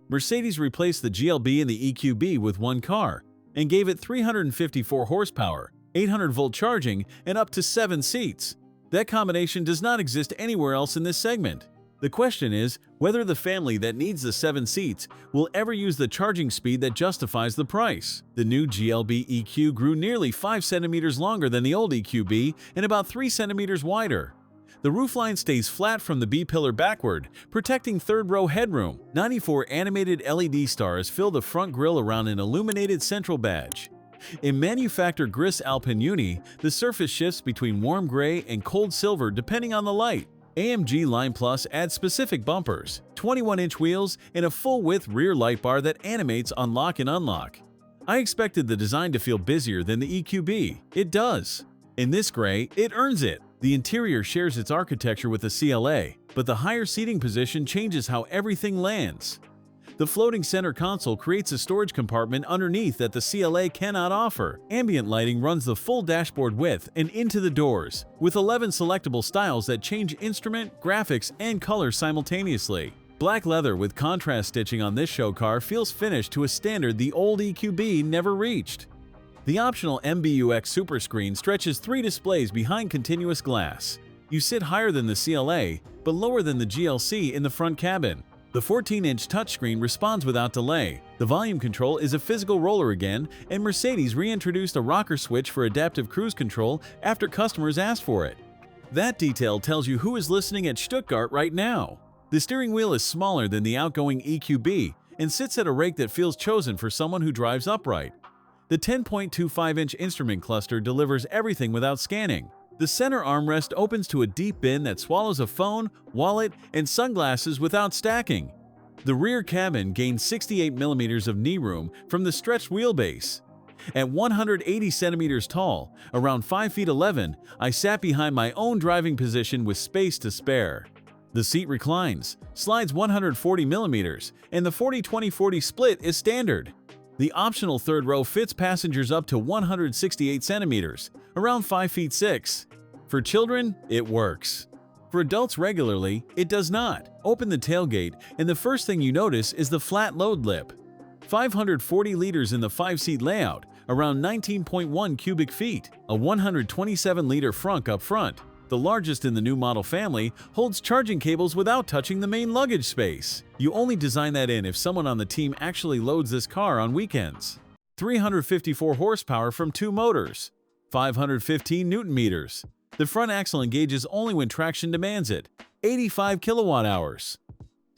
Mercedes replaced the GLB and the EQB with one car and gave it 354 horsepower, 800-volt charging, and up to 7 seats. That combination does not exist anywhere else in this segment. The question is whether the family that needs the 7 seats will ever use the charging speed that justifies the price. The new GLB EQ grew nearly 5 centimeters longer than the old EQB and about 3 centimeters wider. The roofline stays flat from the B-pillar backward, protecting third-row headroom. 94 animated LED stars fill the front grille around an illuminated central badge. In MANUFAKTUR Gris Alpin Uni, the surface shifts between warm gray and cold silver depending on the light. AMG Line Plus adds specific bumpers, 21-inch wheels, and a full-width rear light bar that animates on lock and unlock. I expected the design to feel busier than the EQB. It does. In this gray, it earns it. The interior shares its architecture with the CLA, but the higher seating position changes how everything lands. The floating center console creates a storage compartment underneath that the CLA cannot offer. Ambient lighting runs the full dashboard width and into the doors, with 11 selectable styles that change instrument, graphics, and color simultaneously. Black leather with contrast stitching on this show car feels finished to a standard the old EQB never reached. The optional MBUX Superscreen stretches 3 displays behind continuous glass. You sit higher than the CLA, but lower than the GLC in the front cabin. The 14-inch touchscreen responds without delay. The volume control is a physical roller again, and Mercedes reintroduced a rocker switch for adaptive cruise control after customers asked for it. That detail tells you who is listening at Stuttgart right now. The steering wheel is smaller than the outgoing EQB and sits at a rake that feels chosen for someone who drives upright. The 10.25-inch instrument cluster delivers everything without scanning. The center armrest opens to a deep bin that swallows a phone, wallet, and sunglasses without stacking. The rear cabin gains 68 millimeters of knee room from the stretched wheelbase. At 180 centimeters tall, around 5 feet 11, I sat behind my own driving position with space to spare. The seat reclines, slides 140 millimeters, and the 40-20-40 split is standard. The optional third row fits passengers up to 168 centimeters, around 5 feet 6. For children, it works. For adults regularly, it does not. Open the tailgate, and the first thing you notice is the flat load lip. 540 liters in the 5-seat layout, around 19.1 cubic feet. A 127-liter frunk up front, the largest in the new model family, holds charging cables without touching the main luggage space. You only design that in if someone on the team actually loads this car on weekends. 354 horsepower from 2 motors. 515 Newton-meters. The front axle engages only when traction demands it. 85 kilowatt-hours.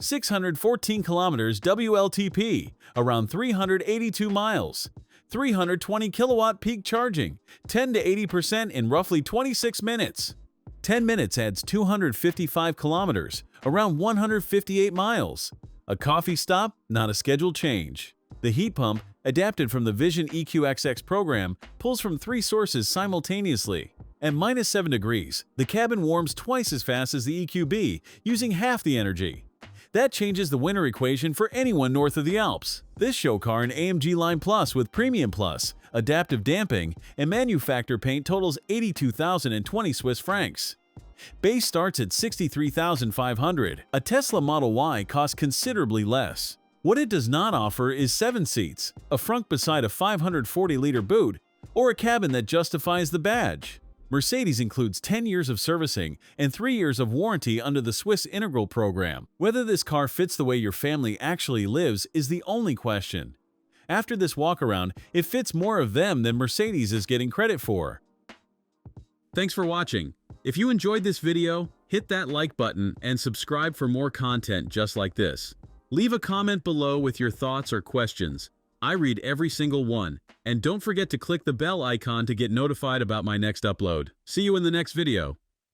614 kilometers WLTP, around 382 miles. 320 kilowatt peak charging, 10 to 80% in roughly 26 minutes. 10 minutes adds 255 kilometers, around 158 miles. A coffee stop, not a scheduled change. The heat pump, adapted from the Vision EQXX program, pulls from 3 sources simultaneously. At -7 degrees, the cabin warms twice as fast as the EQB, using half the energy. That changes the winter equation for anyone north of the Alps. This show car in AMG Line Plus with Premium Plus, adaptive damping, and manufacturer paint totals 82,020 Swiss francs. Base starts at 63,500. A Tesla Model Y costs considerably less. What it does not offer is 7 seats, a frunk beside a 540-liter boot, or a cabin that justifies the badge. Mercedes includes 10 years of servicing and 3 years of warranty under the Swiss Integral program. Whether this car fits the way your family actually lives is the only question. After this walkaround, it fits more of them than Mercedes is getting credit for. Thanks for watching. If you enjoyed this video, hit that like button and subscribe for more content just like this. Leave a comment below with your thoughts or questions. I read every single one. And don't forget to click the bell icon to get notified about my next upload. See you in the next video.